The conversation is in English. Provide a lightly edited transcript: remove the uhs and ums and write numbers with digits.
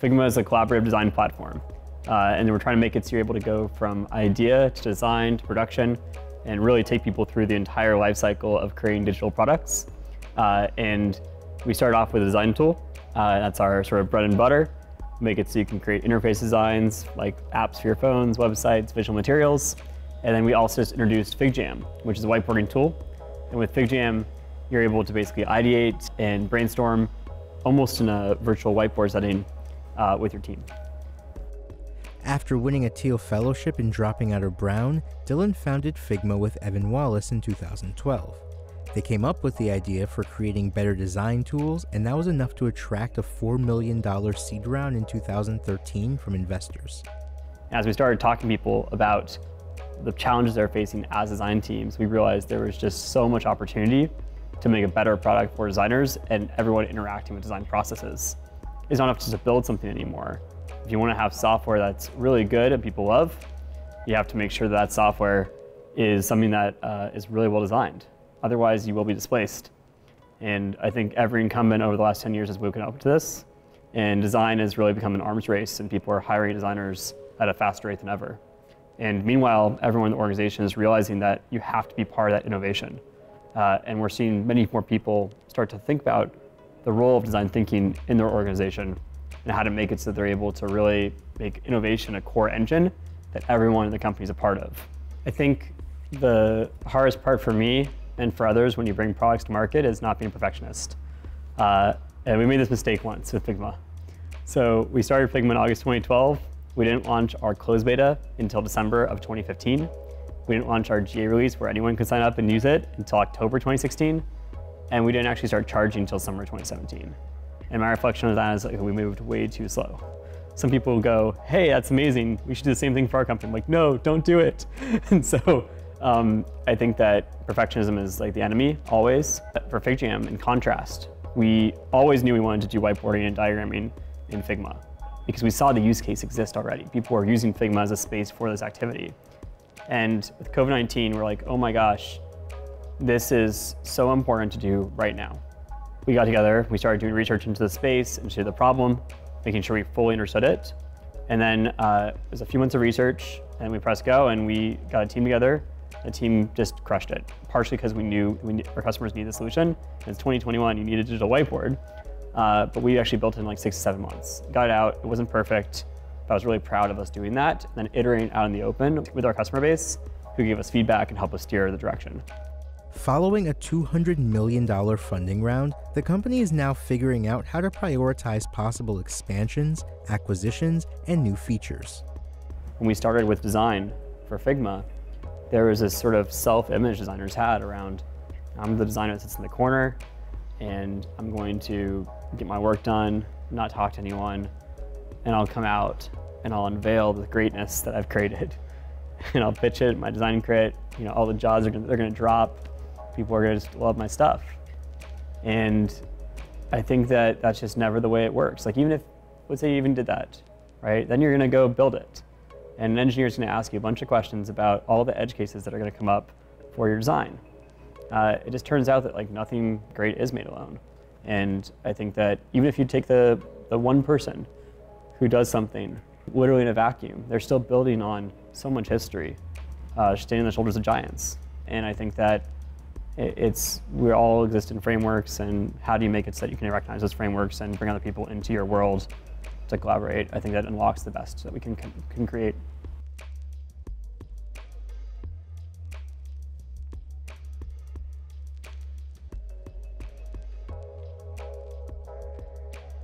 Figma is a collaborative design platform, and we're trying to make it so you're able to go from idea to design to production and really take people through the entire life cycle of creating digital products. And we started off with a design tool. That's our sort of bread and butter. Make it so you can create interface designs like apps for your phones, websites, visual materials. And then we also just introduced FigJam, which is a whiteboarding tool. And with FigJam, you're able to basically ideate and brainstorm almost in a virtual whiteboard setting with your team. After winning a Teal Fellowship and dropping out of Brown, Dylan founded Figma with Evan Wallace in 2012. They came up with the idea for creating better design tools, and that was enough to attract a $4 million seed round in 2013 from investors. As we started talking to people about the challenges they're facing as design teams, we realized there was just so much opportunity to make a better product for designers and everyone interacting with design processes. It's not enough just to build something anymore. If you want to have software that's really good and people love, you have to make sure that that software is something that is really well designed. Otherwise, you will be displaced. And I think every incumbent over the last 10 years has woken up to this. And design has really become an arms race, and people are hiring designers at a faster rate than ever. And meanwhile, everyone in the organization is realizing that you have to be part of that innovation. And we're seeing many more people start to think about the role of design thinking in their organization and how to make it so they're able to really make innovation a core engine that everyone in the company is a part of. I think the hardest part for me and for others when you bring products to market is not being a perfectionist. And we made this mistake once with Figma. So we started Figma in August 2012. We didn't launch our closed beta until December of 2015. We didn't launch our GA release where anyone could sign up and use it until October 2016. And we didn't actually start charging until summer 2017. And my reflection of that is like we moved way too slow. Some people go, hey, that's amazing. We should do the same thing for our company. I'm like, no, don't do it. And so I think that perfectionism is like the enemy, always. For FigJam, in contrast, we always knew we wanted to do whiteboarding and diagramming in Figma because we saw the use case exist already. People were using Figma as a space for this activity. And with COVID-19, we're like, oh my gosh, this is so important to do right now. We got together, we started doing research into the space, into the problem, making sure we fully understood it. And then it was a few months of research, and we pressed go, and we got a team together. The team just crushed it, partially because we knew our customers needed a solution. And it's 2021, you need a digital whiteboard. But we actually built it in like 6 to 7 months. Got it out, it wasn't perfect, but I was really proud of us doing that, and then iterating out in the open with our customer base, who gave us feedback and helped us steer the direction. Following a $200 million funding round, the company is now figuring out how to prioritize possible expansions, acquisitions, and new features. When we started with design for Figma, there was this sort of self-image designers had around, I'm the designer that sits in the corner, and I'm going to get my work done, not talk to anyone, and I'll come out and I'll unveil the greatness that I've created. And I'll pitch it, my design crit, all the jobs they're gonna drop. People are going to just love my stuff. And I think that that's just never the way it works. Like even if, let's say you even did that, right? Then you're going to go build it. And an engineer is going to ask you a bunch of questions about all the edge cases that are going to come up for your design. It just turns out that like nothing great is made alone. And I think that even if you take the one person who does something literally in a vacuum, they're still building on so much history, standing on the shoulders of giants. And I think that we all exist in frameworks, and how do you make it so that you can recognize those frameworks and bring other people into your world to collaborate? I think that unlocks the best that we can create.